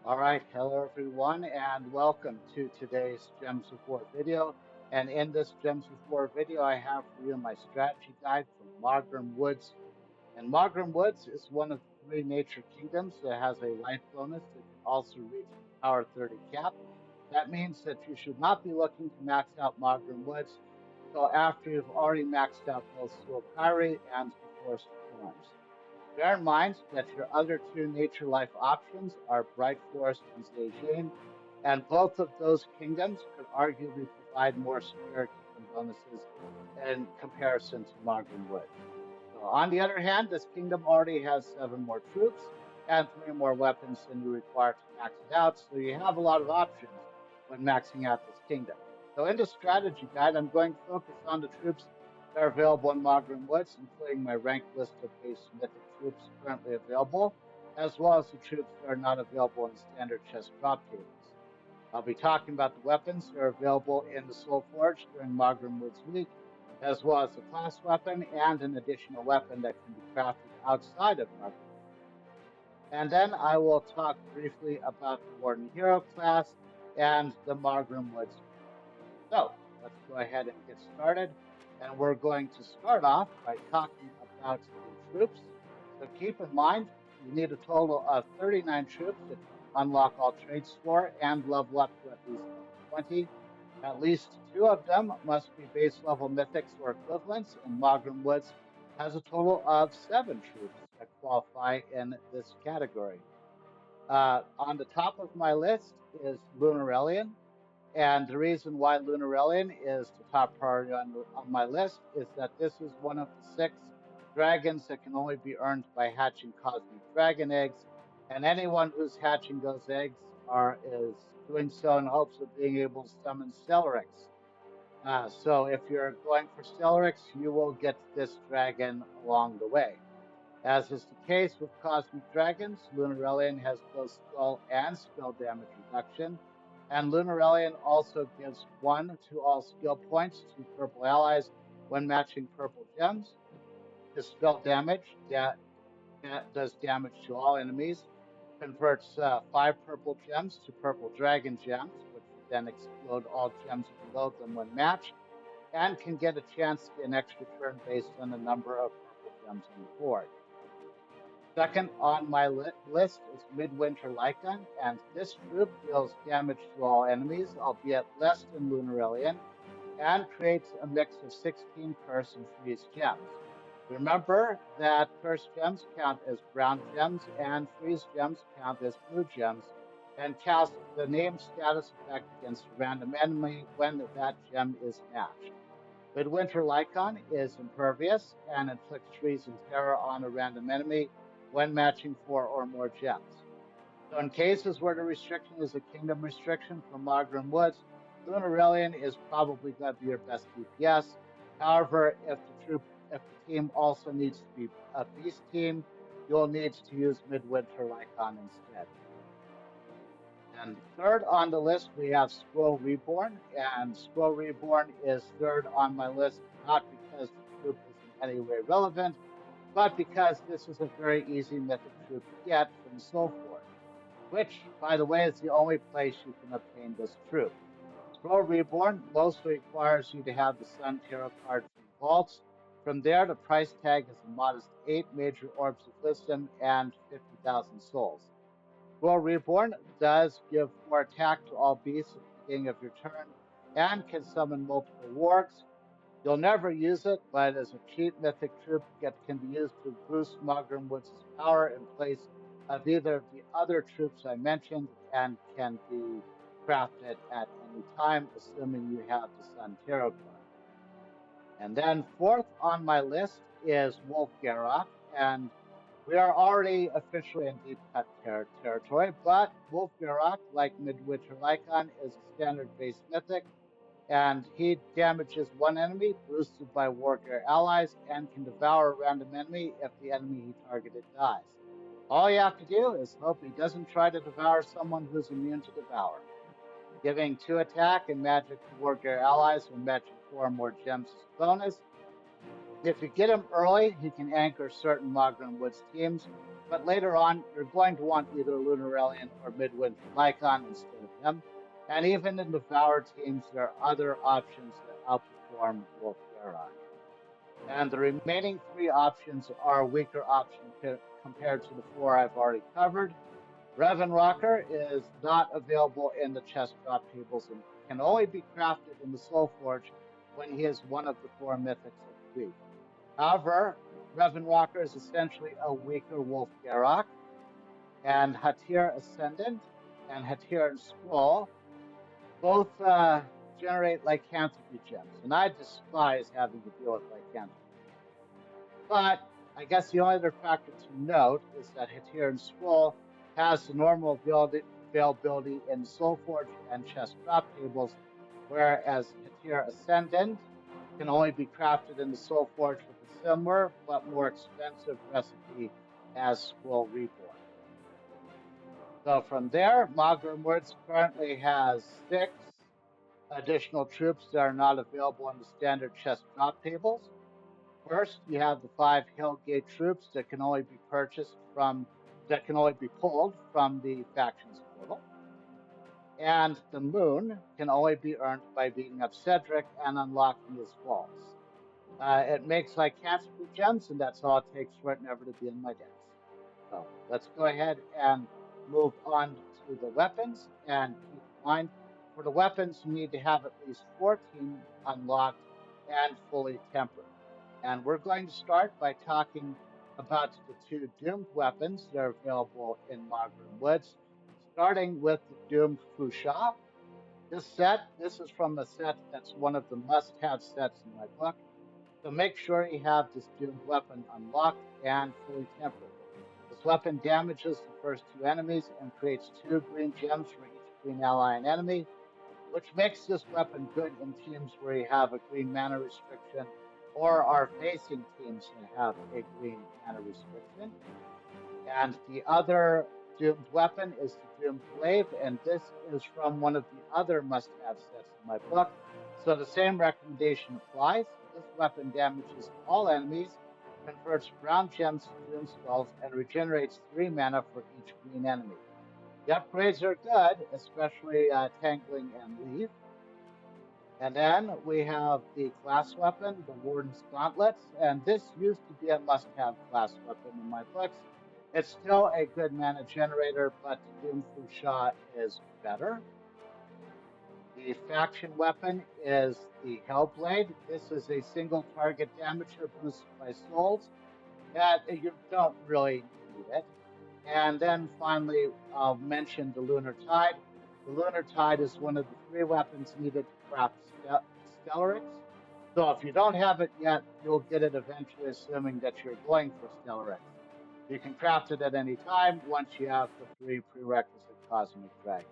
All right, hello everyone, and welcome to today's Gems of War video. And in this Gems of War video, I have for you my strategy guide from Maugrim Woods. And Maugrim Woods is one of the three nature kingdoms that has a life bonus that can also reach the Power 30 cap. That means that you should not be looking to max out Maugrim Woods until after you've already maxed out both Sulkari and the Forest of Thorns. Bear in mind that your other two nature life options are Bright Forest and Zhejiang, and both of those kingdoms could arguably provide more superior kingdom bonuses in comparison to Maugrim Woods. So on the other hand, this kingdom already has 7 more troops and 3 more weapons than you require to max it out, so you have a lot of options when maxing out this kingdom. So in the strategy guide, I'm going to focus on the troops that are available in Maugrim Woods, including my ranked list of base mythic troops currently available, as well as the troops that are not available in standard chest drop tables. I'll be talking about the weapons that are available in the Soul Forge during Maugrim Woods Week, as well as the class weapon and an additional weapon that can be crafted outside of Maugrim. And then I will talk briefly about the Warden Hero class and the Maugrim Woods. So let's go ahead and get started. And we're going to start off by talking about the troops. So keep in mind, you need a total of 39 troops to unlock all traits for and level up to at least level 20. At least 2 of them must be base level mythics or equivalents, and Maugrim Woods has a total of 7 troops that qualify in this category. On the top of my list is Lunarelion, and the reason why Lunarelion is the top priority on my list is that this is one of the 6 dragons that can only be earned by hatching cosmic dragon eggs. And anyone who's hatching those eggs is doing so in hopes of being able to summon Stellaryx. So if you're going for Stellaryx, you will get this dragon along the way. As is the case with Cosmic Dragons, Lunarelion has both skull and spell damage reduction, and Lunarelion also gives 1 to all skill points to purple allies when matching purple gems. His spell damage that does damage to all enemies, converts 5 purple gems to purple dragon gems, which then explode all gems below them when matched, and can get a chance to get an extra turn based on the number of purple gems on the board. Second on my list is Midwinter Lycan, and this troop deals damage to all enemies, albeit less than Lunarelion, and creates a mix of 16 curse and freeze gems. Remember that curse gems count as brown gems and freeze gems count as blue gems, and cast the name status effect against a random enemy when that gem is matched. Midwinter Lycan is impervious and inflicts freeze and terror on a random enemy when matching 4 or more gems. So in cases where the restriction is a kingdom restriction from Maugrim Woods, Lunarelion is probably going to be your best DPS. However, if the team also needs to be a beast team, you'll need to use Midwinter Lycan instead. And third on the list, we have Scroll Reborn. And Scroll Reborn is third on my list, not because the troop is in any way relevant, but because this is a very easy mythic troop to get from Soul Forge, which, by the way, is the only place you can obtain this troop. Scroll Reborn mostly requires you to have the Sun Tarot card from Vaults. From there, the price tag is a modest 8 major orbs of wisdom and 50,000 souls. Scroll Reborn does give 4 attack to all beasts at the beginning of your turn and can summon multiple wargs. You'll never use it, but as a cheap mythic troop that can be used to boost Maugrim Woods' power in place of either of the other troops I mentioned and can be crafted at any time, assuming you have the Sun Tarot card. And then fourth on my list is Wolf Garrock, and we are already officially in deep cut territory, but Wolf Garrock, like Midwinter Lycan, is a standard base mythic, and he damages 1 enemy boosted by Wargear allies and can devour a random enemy if the enemy he targeted dies. All you have to do is hope he doesn't try to devour someone who's immune to devour. Giving 2 attack and magic to Wargear allies when matching 4 or more gems as bonus. If you get him early, he can anchor certain Maugrim Woods teams, but later on, you're going to want either Lunarelion or Midwinter Lycon instead of him. And even in Devour teams, there are other options that outperform Wolf Garok. And the remaining three options are a weaker option compared to the four I've already covered. Revan Rocker is not available in the chest drop tables and can only be crafted in the Soul Forge when he is one of the four mythics of the week. However, Revan Rocker is essentially a weaker Wolf Garok, and Hatir Ascendant and Hatir and Scroll both generate lycanthropy gems, and I despise having to deal with lycanthropy. But I guess the only other factor to note is that Hatir and Scroll has the normal availability in Soulforge and chest drop tables, whereas Hatir Ascendant can only be crafted in the Soulforge with a similar but more expensive recipe as Scroll Reborn. So from there, Maugrim Woods currently has 6 additional troops that are not available in the standard chest drop tables. First, you have the 5 Hillgate troops that can only be pulled from the factions portal. And the moon can only be earned by beating up Cedric and unlocking his vaults. It makes lycanthropy gems, and that's all it takes for it never to be in my decks. So let's go ahead and move on to the weapons. And keep in mind, for the weapons, you need to have at least 14 unlocked and fully tempered. And we're going to start by talking about the 2 doomed weapons that are available in Maugrim Woods, starting with the Doomed Fusha. This is from a set that's one of the must-have sets in my book. So make sure you have this doomed weapon unlocked and fully tempered. This weapon damages the first 2 enemies and creates 2 green gems for each green ally and enemy, which makes this weapon good in teams where you have a green mana restriction or are facing teams that have a green mana restriction. And the other doomed weapon is the Doomed Glaive, and this is from one of the other must-have sets in my book. So the same recommendation applies. This weapon damages all enemies, converts brown gems to doom skulls, and regenerates 3 mana for each green enemy. The upgrades are good, especially Tangling and Leave. And then we have the class weapon, the Warden's Gauntlets, and this used to be a must-have class weapon in my books. It's still a good mana generator, but the Doom Fusha is better. The faction weapon is the Hellblade. This is a single target damager boosted by souls that you don't really need it. And then finally, I'll mention the Lunar Tide. The Lunar Tide is one of the 3 weapons needed to craft Stellarix. So if you don't have it yet, you'll get it eventually, assuming that you're going for Stellarix. You can craft it at any time once you have the 3 prerequisite Cosmic Dragons.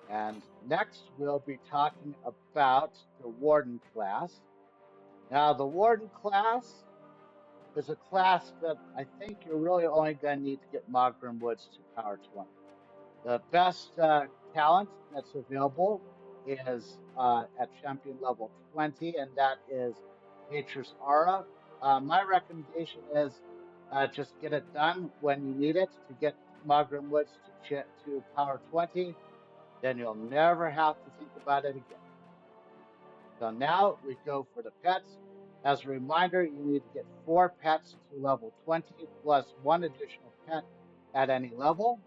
And next, we'll be talking about the Warden class. Now, the Warden class is a class that I think you're really only going to need to get Maugrim Woods to power 20. The best talent that's available is at champion level 20, and that is Nature's Aura. My recommendation is just get it done when you need it to get Maugrim Woods to power 20. Then you'll never have to think about it again. So now we go for the pets. As a reminder, you need to get 4 pets to level 20 plus 1 additional pet at any level.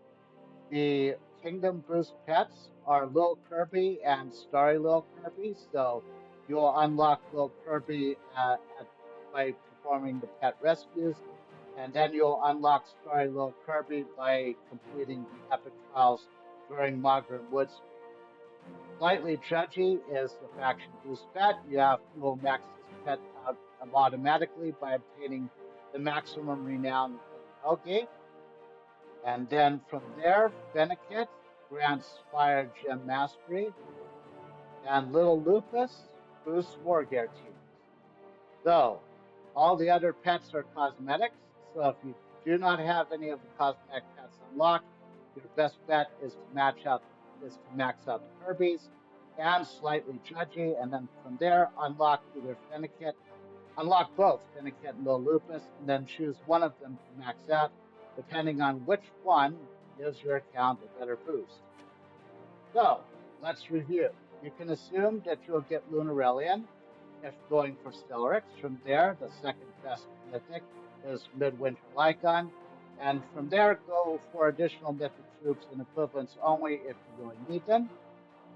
The Kingdom Boost pets are Lil Kirby and Starry Lil Kirby. So you'll unlock Lil Kirby by performing the pet rescues. And then you'll unlock Starry Lil Kirby by completing the epic trials during Maugrim Woods week. Slightly Judgy is the faction boost pet. You'll max this pet out automatically by obtaining the maximum renown in Hellgate. And then from there, Fennekit grants Fire Gem Mastery, and Little Lupus boosts War Guarantees. So, all the other pets are cosmetics. So if you do not have any of the cosmetic pets unlocked, your best bet is to max out the Kirby's and Slightly Judgy, and then from there unlock either Fennekit Unlock both Feniket and Lil Lupus, and then choose one of them to max out, depending on which one gives your account a better boost. So let's review. You can assume that you'll get Lunarelion if going for Stellarex. From there, the second best mythic is Midwinter Lycon. And from there, go for additional mythic troops and equivalents only if you really need them.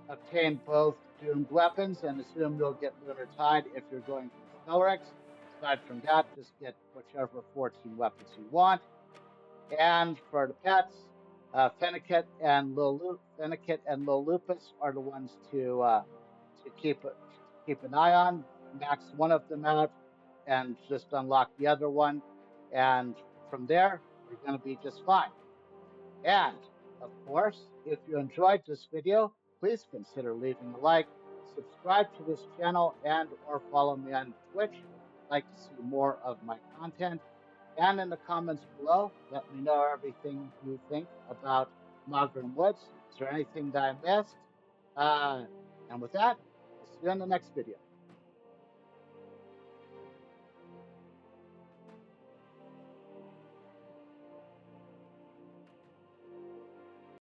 Obtain both doomed weapons and assume you'll get Lunar Tide if you're going for Stellarex. Aside from that, just get whichever 14 weapons you want. And for the pets, Feniket and Lil Lupus are the ones to keep an eye on. Max one of them out, and just unlock the other one. And from there, you're going to be just fine. And of course, if you enjoyed this video, please consider leaving a like, subscribe to this channel, and or follow me on Twitch if you'd like to see more of my content. And in the comments below, let me know everything you think about Maugrim Woods. Is there anything that I missed? Uh, and with that, I'll see you in the next video.